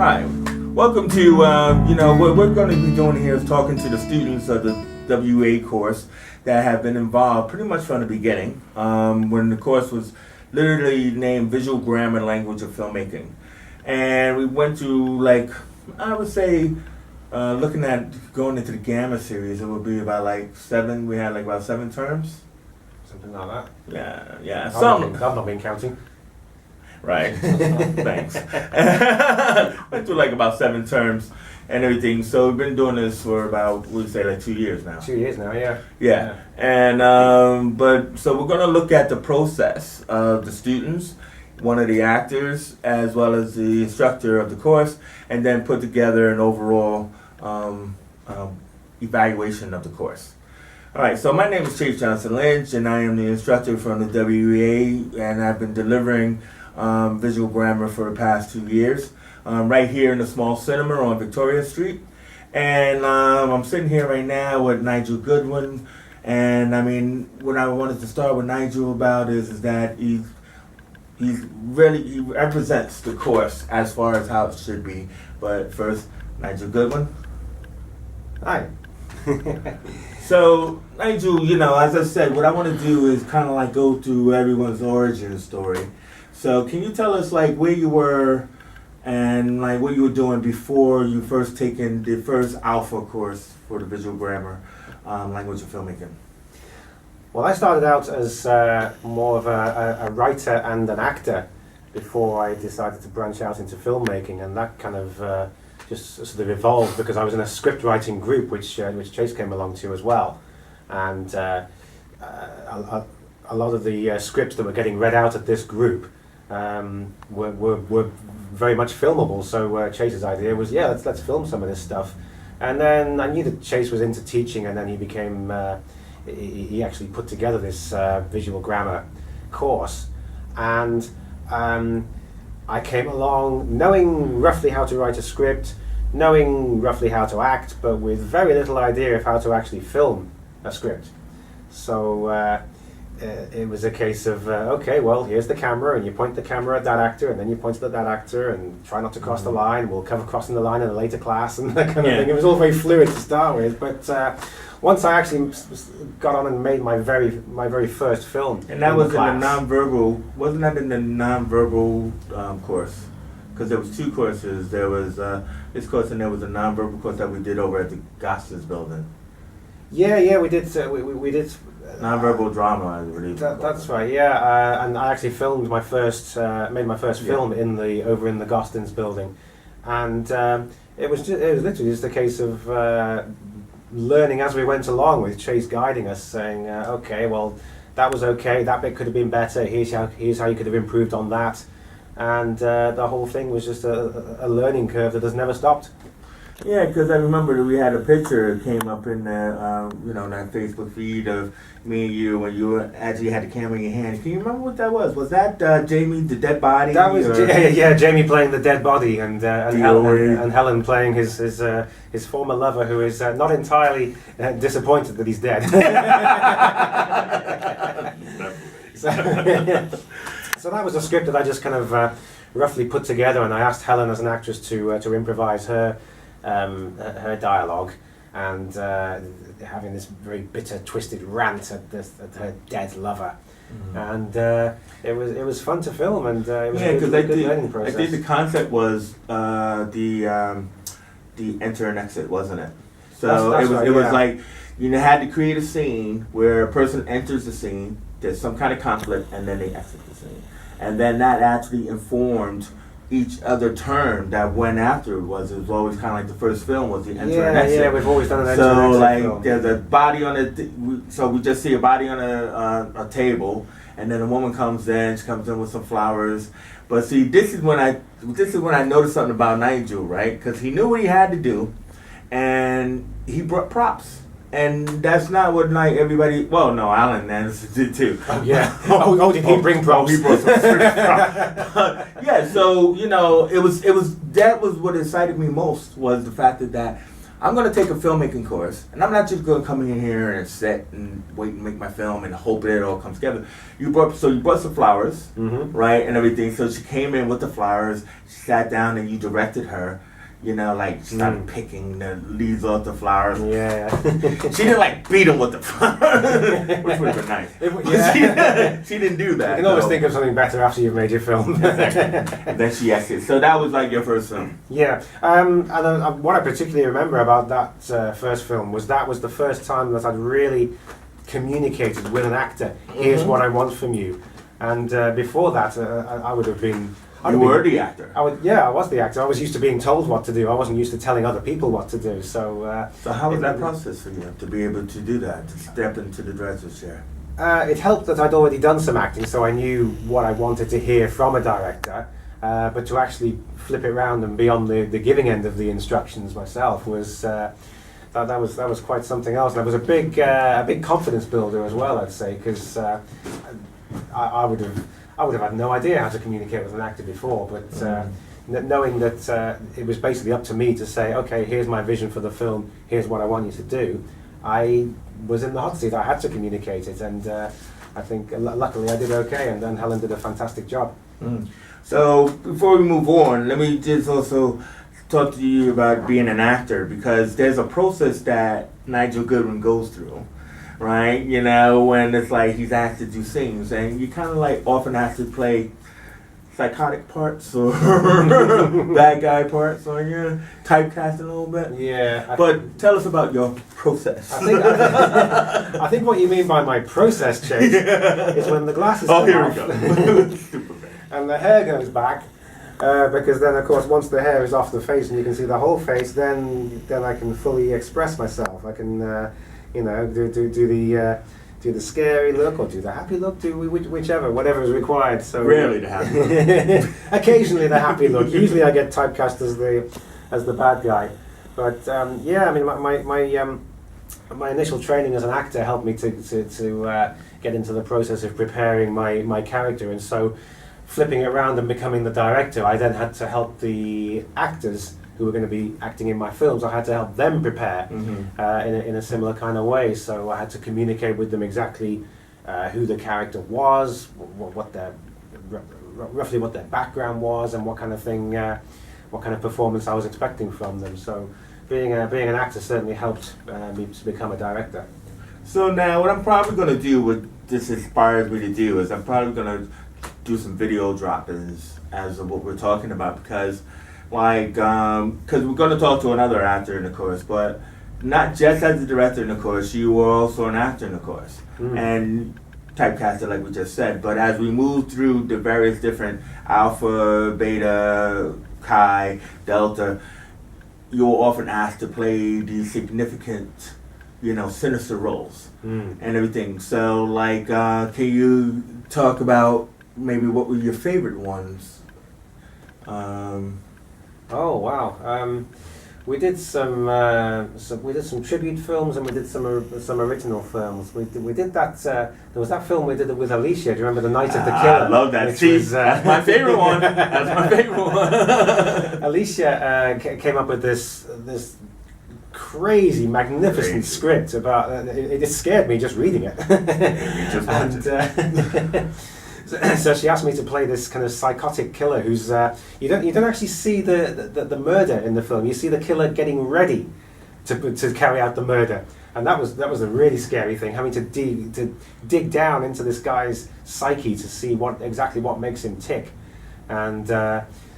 Hi, welcome to, what we're going to be doing here is talking to the students of the WEA course that have been involved pretty much from the beginning, when the course was literally named Visual Grammar Language of Filmmaking. And we went to, I would say, looking at going into the Gamma series, it would be about we had about 7 terms. Something like that. Yeah. I've not been counting. Right. Thanks. Went through about 7 terms and everything. So we've been doing this for about, 2 years now. 2 years now, yeah. Yeah. And so we're going to look at the process of the students, one of the actors, as well as the instructor of the course, and then put together an overall evaluation of the course. All right, so my name is Johnston-Lynch, and I am the instructor from the WEA, and I've been delivering visual grammar for the past 2 years, right here in the small cinema on Victoria Street. And I'm sitting here right now with Nigel Goodwin, and what I wanted to start with Nigel about is that he represents the course as far as how it should be. But first, Nigel Goodwin. Hi. So, Nigel, as I said, what I want to do is kind of go through everyone's origin story. So, can you tell us where you were and what you were doing before you first taken the first alpha course for the visual grammar language of filmmaking? Well, I started out as more of a writer and an actor before I decided to branch out into filmmaking, and that kind of just sort of evolved because I was in a script writing group which Chase came along to as well, and a lot of the scripts that were getting read out at this group were very much filmable. So Chase's idea was, let's film some of this stuff, and then I knew that Chase was into teaching, and then he became he actually put together this visual grammar course, and I came along knowing roughly how to write a script, knowing roughly how to act, but with very little idea of how to actually film a script. So it was a case of, here's the camera, and you point the camera at that actor, and then you point it at that actor, and try not to cross the line. We'll cover crossing the line in a later class, and that kind of thing. It was all very fluid to start with, but once I actually got on and made my very first film. And that was in the non-verbal, wasn't that in the non-verbal course? Because there was 2 courses. There was this course, and there was a non-verbal course that we did over at the Goss's building. Yeah, we did. We did non-verbal drama, I believe. That's right. Yeah, and I actually filmed my first, made my first film over in the Gostin's building, and it was literally just a case of learning as we went along, with Chase guiding us, saying, that was okay. That bit could have been better. Here's how you could have improved on that, and the whole thing was just a learning curve that has never stopped. Yeah, because I remember that we had a picture that came up in that Facebook feed of me and you when you actually had the camera in your hand. Can you remember what that was? Was that Jamie, the dead body? That was Jamie playing the dead body, and Helen playing his former lover, who is not entirely disappointed that he's dead. So that was a script that I just kind of roughly put together, and I asked Helen as an actress to improvise her dialogue, and having this very bitter, twisted rant at her dead lover, and it was fun to film, and it was a good learning process. I think the concept was the enter and exit, wasn't it? So that's it was you had to create a scene where a person enters the scene, there's some kind of conflict, and then they exit the scene, and then that actually informed each other term that went after it was always kind of like the first film was the enter and exit. Yeah, we've always done an enter and exit film. There's a body on so we just see a body on a table, and then a woman comes in. She comes in with some flowers. But see, this is when I noticed something about Nigel, right? Because he knew what he had to do, and he brought props. And that's not what everybody. Well, no, Alan Anderson did too. Oh yeah. Did he bring props? He brought some props. Yeah. So it was that was what excited me most, was the fact that I'm going to take a filmmaking course, and I'm not just going to come in here and sit and wait and make my film and hope that it all comes together. You brought some flowers, right, and everything. So she came in with the flowers. She sat down, and you directed her. You know, like, she started picking the leaves off the flowers. Yeah. She didn't, like, beat them with the flowers, which would have been nice. She didn't do that. You can always think of something better after you've made your film. And then she asked it. So that was, like, your first film. Yeah. And what I particularly remember about that first film was that was the first time that I'd really communicated with an actor. Here's what I want from you. And before that, I would have been... You were the actor. I was the actor. I was used to being told what to do. I wasn't used to telling other people what to do. So how was that process for you to be able to do that, to step into the director's chair? It helped that I'd already done some acting, so I knew what I wanted to hear from a director. But to actually flip it around and be on the giving end of the instructions myself was that was quite something else. And it was a big confidence builder as well, I'd say, because I would have had no idea how to communicate with an actor before, but knowing that it was basically up to me to say, okay, here's my vision for the film, here's what I want you to do, I was in the hot seat. I had to communicate it, and I think luckily I did okay, and then Helen did a fantastic job. So before we move on, let me just also talk to you about being an actor, because there's a process that Nigel Goodwin goes through. Right, you know, when it's like he's asked to do scenes, and you kind of like often have to play psychotic parts or bad guy parts, or you're typecast a little bit. Yeah. But tell us about your process. I think what you mean by my process, Chase, is when the glasses come off, we go. and the hair goes back. Because then, of course, once the hair is off the face and you can see the whole face, then I can fully express myself. I can. You know, do the scary look or do the happy look, whichever, whatever is required. So rarely the happy look. Occasionally the happy look. Usually I get typecast as the bad guy. But yeah, I mean, my initial training as an actor helped me to get into the process of preparing my character, and so flipping it around and becoming the director, I then had to help the actors who were going to be acting in my films. I had to help them prepare in a similar kind of way. So I had to communicate with them exactly who the character was, what their roughly what their background was, and what kind of thing, what kind of performance I was expecting from them. So being an actor certainly helped me to become a director. So now, what I'm probably going to do, what this inspires me to do, is I'm probably going to do some video drop-ins as of what we're talking about, because because we're going to talk to another actor in the course, but not just as a director in the course, you were also an actor in the course, and typecasted like we just said. But as we move through the various different alpha, beta, chi, delta, you're often asked to play these significant, sinister roles and everything. So can you talk about maybe what were your favorite ones? Oh wow! We did some tribute films, and we did some original films. We did that. There was that film we did with Alicia. Do you remember The Night of the Killer? I love that. That's my favorite one. That's my favorite one. Alicia came up with this crazy, magnificent script about. It just scared me just reading it. You just watched it. So she asked me to play this kind of psychotic killer who's you don't actually see the murder in the film. You see the killer getting ready to carry out the murder, and that was a really scary thing, having to dig down into this guy's psyche to see exactly what makes him tick. And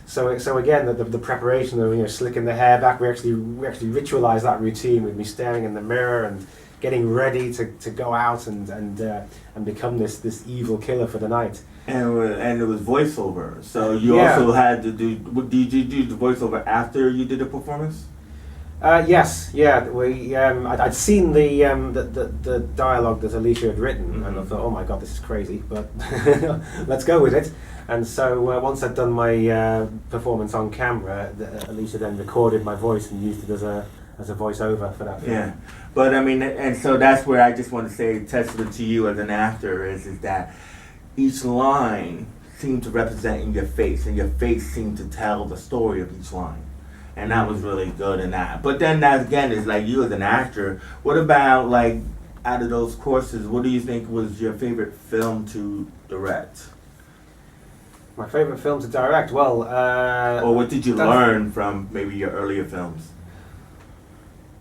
so again, the preparation of slicking the hair back, we actually ritualized that routine with me staring in the mirror and getting ready to go out and become this evil killer for the night. And it was voiceover. So you also had to do. Did you do the voiceover after you did the performance? Yes, yeah. I'd seen the dialogue that Alicia had written, and I thought, oh my god, this is crazy, but let's go with it. And so once I'd done my performance on camera, Alicia then recorded my voice and used it as a voiceover for that film. Yeah, but I mean, and so that's where I just want to say, testament to you as an actor is that each line seemed to represent in your face, and your face seemed to tell the story of each line. and that was really good in that. But then that again is like you as an actor. What about like out of those courses? What do you think was your favorite film to direct? My favorite film to direct? Well, or what did you learn from maybe your earlier films?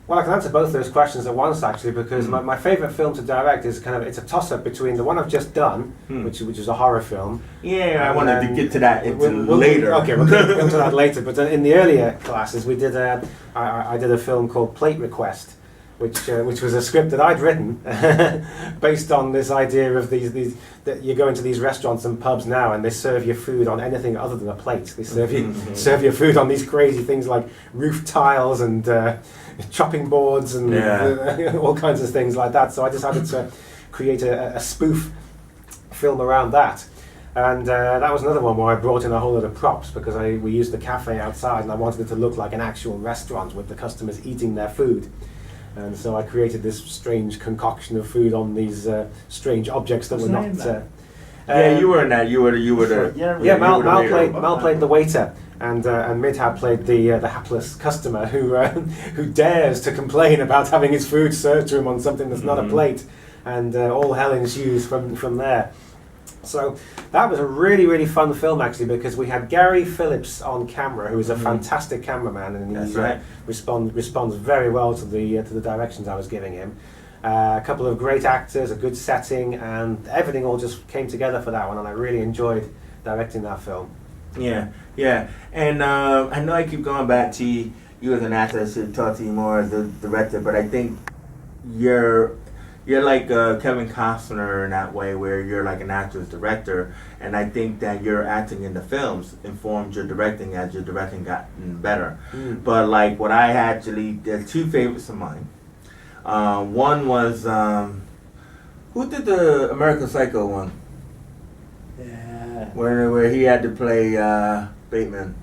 Well, I can answer both those questions at once actually, because my favourite film to direct is it's a toss-up between the one I've just done, which is a horror film. Yeah, I wanted to get to that later. Okay, we'll come to that later. But in the earlier classes, we did I did a film called Plate Request, which was a script that I'd written based on this idea of these that you go into these restaurants and pubs now and they serve your food on anything other than a plate. They serve your food on these crazy things like roof tiles and chopping boards and all kinds of things like that. So I decided to create a spoof film around that. And that was another one where I brought in a whole lot of props because we used the cafe outside and I wanted it to look like an actual restaurant with the customers eating their food. And so I created this strange concoction of food on these strange objects that were not. Yeah, you were in that. You were the. Mal played the waiter, and Midhab played the hapless customer who dares to complain about having his food served to him on something that's not a plate, and all hell ensues from there. So that was a really, really fun film actually, because we had Gary Phillips on camera, who is a fantastic cameraman, and he responds very well to the directions I was giving him. A couple of great actors, a good setting, and everything all just came together for that one, and I really enjoyed directing that film. Yeah, and I know I keep going back to you as an actor. I should talk to you more as a director, but I think you're like Kevin Costner in that way, where you're like an actor's director, and I think that your acting in the films informed your directing as your directing gotten better. But like what I actually, there's two favorites of mine. One was who did the American Psycho one? Yeah. Where he had to play Bateman.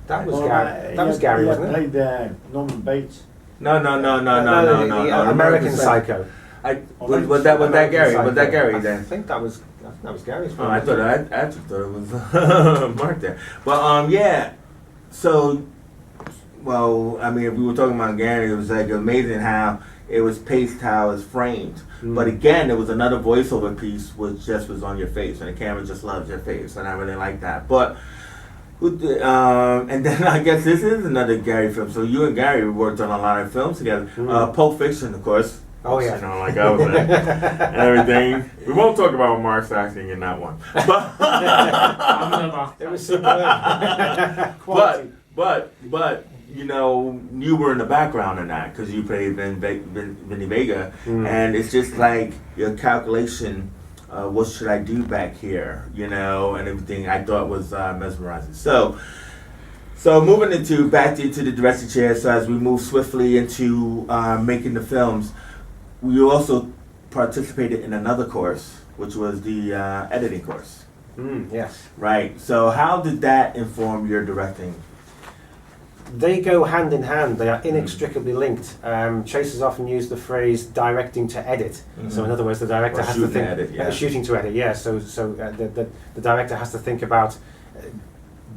That was Gary. That was Gary, wasn't it? Played Norman Bates. No. American Psycho. Was that Gary? Was that Gary then? I think that was Gary's film. Oh, I actually thought it was Mark there. But yeah. So, well, I mean, if we were talking about Gary, it was like amazing how it was paced, how it's framed. But again, there was another voiceover piece which just was on your face, and the camera just loves your face, and I really like that. But and then I guess this is another Gary film. So you and Gary worked on a lot of films together. Pulp Fiction, of course. Oh yeah. You know, like I was in and everything. We won't talk about Mark's acting in that one. But it was superb. but you know, you were in the background in that because you played Vinny Vega, and it's just like your calculation. What should I do back here? You know, and everything I thought was mesmerizing. So moving back into the director chair. So as we move swiftly into making the films, we also participated in another course, which was the editing course. Yes. Right. So how did that inform your directing? They go hand in hand. They are inextricably linked. Chasers often use the phrase directing to edit. So in other words, the director has to think shooting to edit. Yeah. So the director has to think about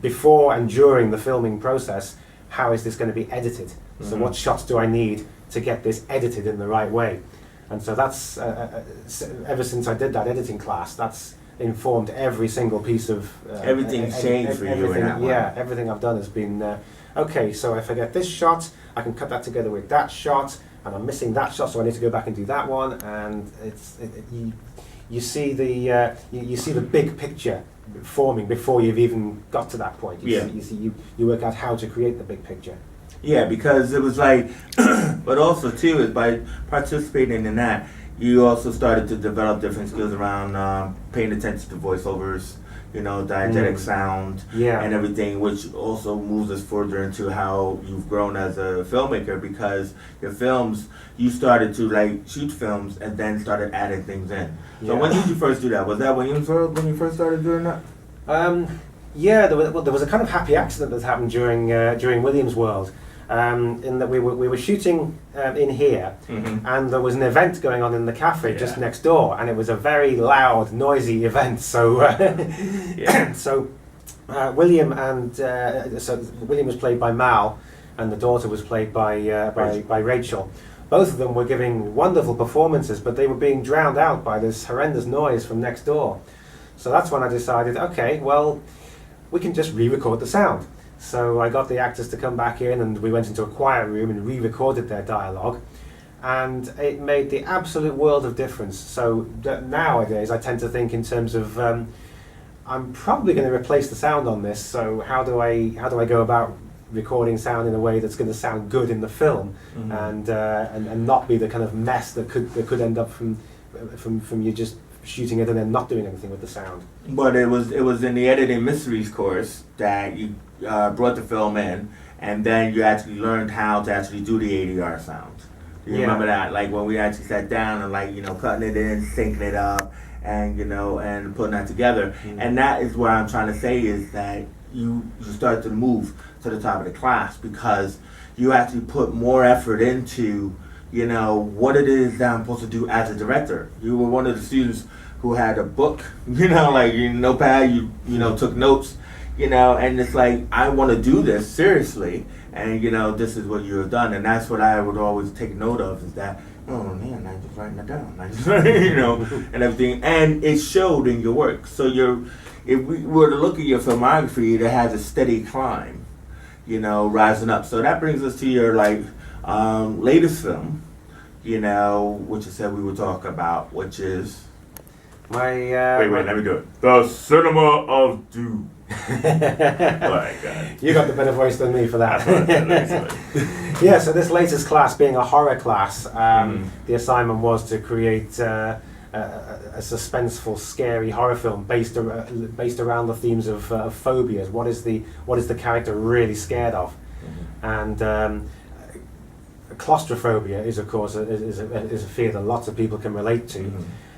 before and during the filming process, how is this going to be edited? So what shots do I need to get this edited in the right way? And so that's ever since I did that editing class, that's informed every single piece of everything's changed for you in that one. Yeah, everything I've done has been okay. So if I get this shot, I can cut that together with that shot, and I'm missing that shot, so I need to go back and do that one. And you see the big picture forming before you've even got to that point. You work out how to create the big picture. Yeah, because it was like, but also too is by participating in that, you also started to develop different skills around paying attention to voiceovers, you know, diegetic sound, and everything, which also moves us further into how you've grown as a filmmaker, because your films, you started to like shoot films and then started adding things in. So when did you first do that? Was that when you first started doing that? Yeah, there was a kind of happy accident that happened during Williams World. In that we were shooting in here, and there was an event going on in the cafe just next door, and it was a very loud, noisy event. So, William was played by Mal, and the daughter was played by Rachel. Rachel. Both of them were giving wonderful performances, but they were being drowned out by this horrendous noise from next door. So that's when I decided, okay, well, we can just re-record the sound. So I got the actors to come back in, and we went into a quiet room and re-recorded their dialogue. And it made the absolute world of difference. So nowadays I tend to think in terms of I'm probably going to replace the sound on this. So how do I go about recording sound in a way that's going to sound good in the film, and not be the kind of mess that could end up from you just shooting it and then not doing anything with the sound. But it was in the editing mysteries course that you brought the film in, and then you actually learned how to actually do the ADR sound. Do you remember that? Like when we actually sat down and cutting it in, syncing it up, and and putting that together. And that is what I'm trying to say is that you start to move to the top of the class because you actually put more effort into what it is that I'm supposed to do as a director. You were one of the students who had a book, notepad, you took notes, and it's like, I want to do this seriously, and this is what you have done, and that's what I would always take note of, is that, oh man, I'm just writing it down, and everything, and it showed in your work. So if we were to look at your filmography, it has a steady climb, rising up. So that brings us to your latest film, which you said we would talk about, which is my wait, let me do it. The Cinema of Doom. God. You got the better voice than me for that. That's what I said. Yeah, so this latest class being a horror class, the assignment was to create a suspenseful, scary horror film based around the themes of phobias. What is the character really scared of? And claustrophobia is, of course, is a fear that lots of people can relate to.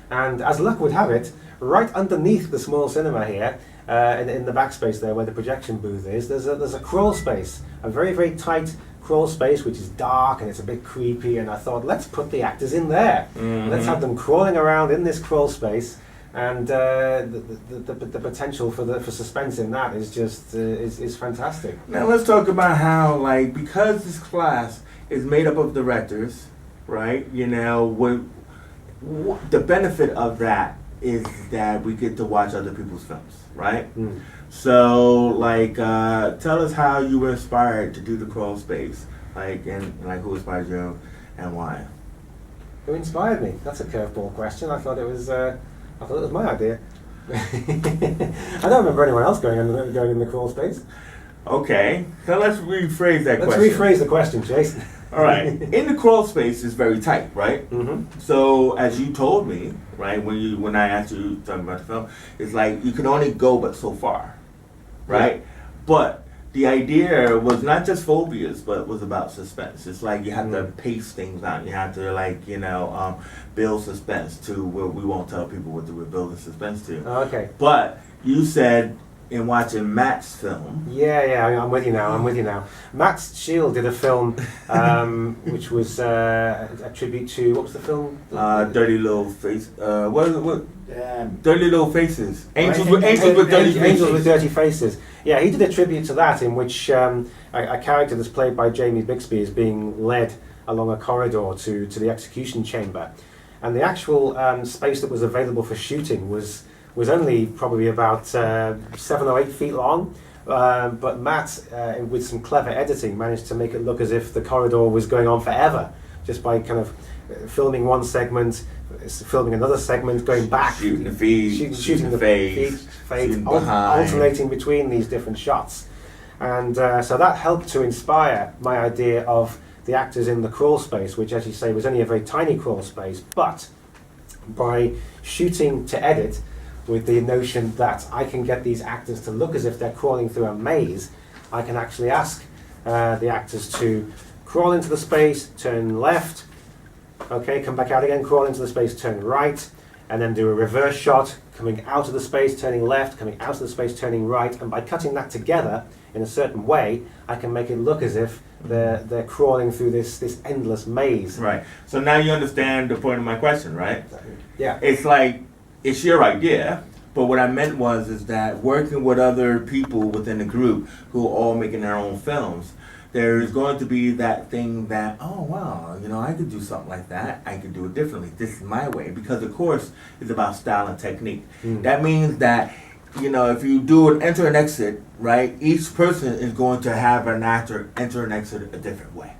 And as luck would have it, right underneath the small cinema here, in the backspace there where the projection booth is, there's a crawl space, a very, very tight crawl space, which is dark and it's a bit creepy. And I thought, let's put the actors in there. Let's have them crawling around in this crawl space. And the potential for suspense in that is just is fantastic. Now let's talk about how, because this class is made up of directors, right? The benefit of that is that we get to watch other people's films, right? So, tell us how you were inspired to do the crawl space, and who inspired you and why? Who inspired me? That's a curveball question. I thought it was my idea. I don't remember anyone else going in the crawl space. Okay, so let's rephrase that question. Let's rephrase the question, Jason. All right. In the crawl space is very tight, right? So as you told me, right, when I asked you talking about the film, it's like you can only go but so far, right? Yeah. But the idea was not just phobias, but was about suspense. It's like you have to pace things out. You have to build suspense to where we won't tell people what we're building suspense to. Oh, okay. But you said, in watching Matt's film. Yeah, I'm with you now. Matt Shield did a film which was a tribute to, what was the film? Dirty Little Face. What? Dirty Little Faces. Angels with Dirty Faces. Yeah, he did a tribute to that, in which a character that's played by Jamie Bixby is being led along a corridor to the execution chamber, and the actual space that was available for shooting was only probably about 7 or 8 feet long, but Matt, with some clever editing, managed to make it look as if the corridor was going on forever, just by kind of filming one segment, filming another segment, going back, shooting the feed, shooting the fade, alternating between these different shots. And so that helped to inspire my idea of the actors in the crawl space, which, as you say, was only a very tiny crawl space, but by shooting to edit, with the notion that I can get these actors to look as if they're crawling through a maze, I can actually ask the actors to crawl into the space, turn left, okay, come back out again, crawl into the space, turn right, and then do a reverse shot, coming out of the space, turning left, coming out of the space, turning right, and by cutting that together in a certain way, I can make it look as if they're crawling through this endless maze. Right. So now you understand the point of my question, right? Yeah. It's like, it's your idea, but what I meant is that working with other people within the group who are all making their own films, there's going to be that thing that, oh wow, I could do something like that. I could do it differently. This is my way, because the course is about style and technique. That means that, if you do an enter and exit, right, each person is going to have an actor enter and exit a different way.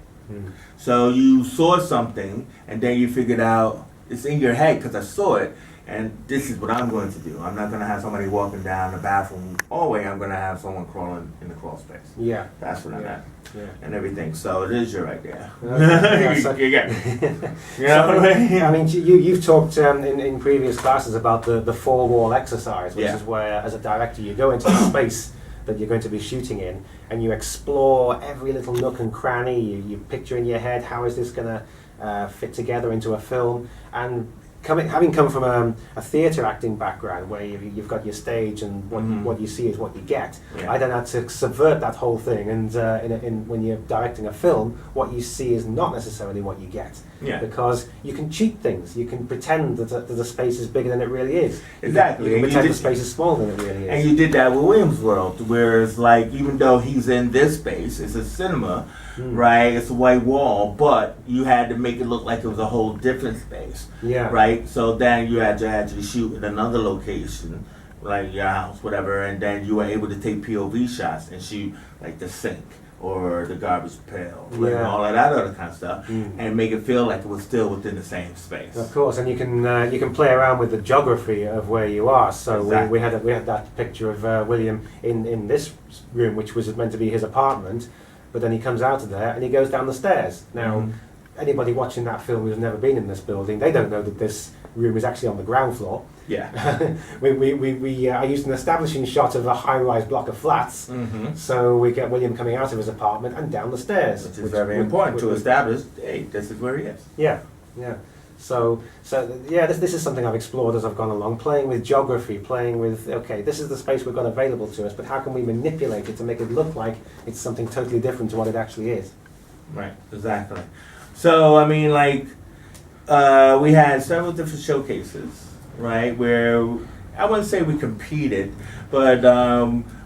So you saw something, and then you figured out, it's in your head because I saw it, and this is what I'm going to do. I'm not going to have somebody walking down the bathroom hallway. I'm going to have someone crawling in the crawl space. Yeah. That's what I meant. Yeah. And everything. So it is your idea. Okay. You get me. I mean, you've talked in previous classes about the four-wall exercise, which is where, as a director, you go into the space that you're going to be shooting in, and you explore every little nook and cranny. You picture in your head, how is this going to fit together into a film? And having come from a theatre acting background, where you've got your stage and what you see is what you get, I then had to subvert that whole thing, and when you're directing a film, what you see is not necessarily what you get, because you can cheat things. You can pretend that the space is bigger than it really is. Exactly. You can pretend the space is smaller than it really is. And you did that with Williams' World, where it's like, even though he's in this space, it's a cinema, right? It's a white wall, but you had to make it look like it was a whole different space, right? So then you had to actually shoot in another location, like your house, whatever, and then you were able to take POV shots and shoot like the sink or the garbage pail, and all of that other kind of stuff, and make it feel like it was still within the same space. Of course, and you can play around with the geography of where you are. So we had that picture of William in this room, which was meant to be his apartment, but then he comes out of there and he goes down the stairs. Now, anybody watching that film who's never been in this building, they don't know that this room is actually on the ground floor. Yeah. I used an establishing shot of a high-rise block of flats, so we get William coming out of his apartment and down the stairs. Which is very important to establish, hey, this is where he is. Yeah. So this is something I've explored as I've gone along, playing with geography, playing with, okay, this is the space we've got available to us, but how can we manipulate it to make it look like it's something totally different to what it actually is? Right, exactly. So, I mean, like, we had several different showcases, right, where I wouldn't say we competed, but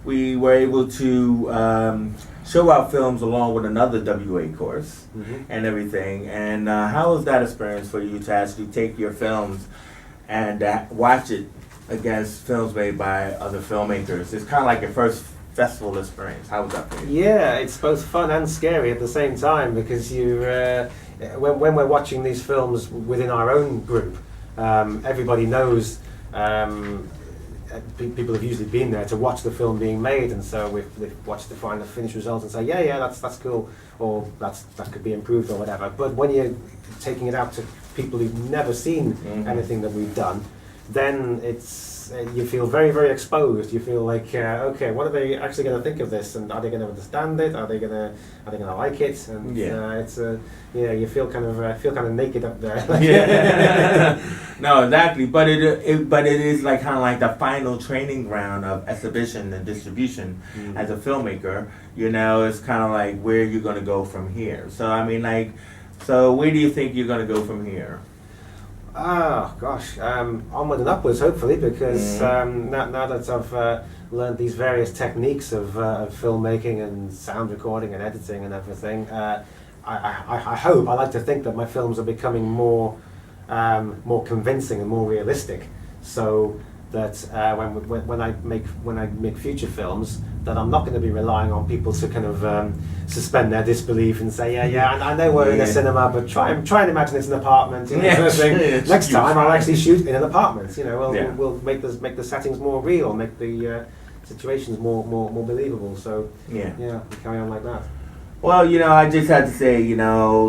we were able to show our films along with another WA course and everything. And how was that experience for you to actually take your films and watch it against films made by other filmmakers? It's kind of like your first festival experience. How was that for you? Yeah, it's both fun and scary at the same time, because when we're watching these films within our own group, everybody knows. People have usually been there to watch the film being made, and so they've watched the final finished result and say, yeah, that's cool, or that could be improved or whatever. But when you're taking it out to people who've never seen anything that we've done, then you feel very, very exposed. You feel like, okay, what are they actually going to think of this, and are they going to understand it? Are they going to like it? And you feel kind of naked up there. No, exactly. But it is like kind of like the final training ground of exhibition and distribution as a filmmaker. It's kind of like where you're going to go from here. So I mean, like, so where do you think you're going to go from here? Oh gosh, onward and upwards, hopefully, because now that I've learned these various techniques of filmmaking and sound recording and editing and everything, I hope, I like to think that my films are becoming more convincing and more realistic, so that when I make future films, that I'm not going to be relying on people to kind of suspend their disbelief and say, I know we're in a cinema, but try and imagine it's an apartment. Next time I'll actually shoot in an apartment. We'll make the settings more real, make the situations more believable. So we carry on like that. Well, I just had to say,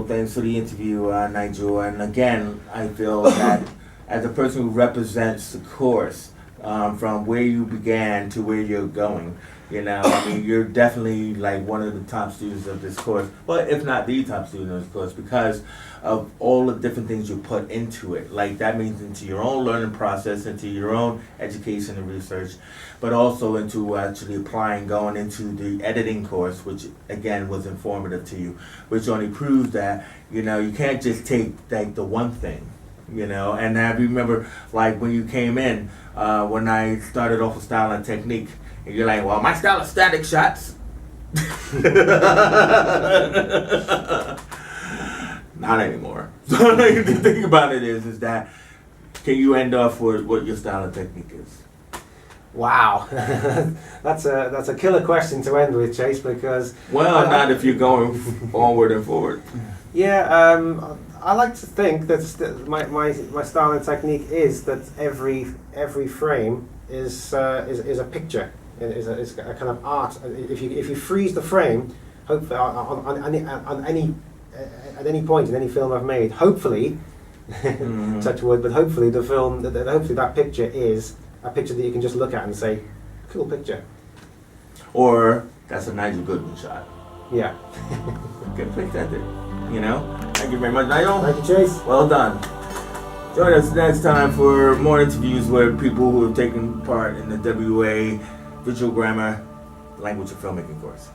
thanks for the interview, Nigel. And again, I feel that as a person who represents the course, from where you began to where you're going, I mean, you're definitely like one of the top students of this course, well, if not the top student of this course, because of all the different things you put into it. Like, that means into your own learning process, into your own education and research, but also into actually applying, going into the editing course, which again was informative to you, which only proves that, you can't just take like the one thing. And I remember, like, when you came in, when I started off with style and technique, and you're like, well, my style is static shots, Not anymore. So the thing about it is that can you end off with what your style and technique is? Wow, that's a killer question to end with, Chase, because Well, not if you're going forward and forward. yeah, I like to think that my style and technique is that every frame is a picture, is a kind of art. If you freeze the frame, hopefully at any point in any film I've made, hopefully, touch wood, but hopefully the film, hopefully that picture is a picture that you can just look at and say, cool picture. Or that's a Nigel Goodwin shot. Yeah. Good pick that did. You know? Thank you very much, Nigel. Thank you, Chase. Well done. Join us next time for more interviews with people who have taken part in the WEA Visual Grammar Language of Filmmaking course.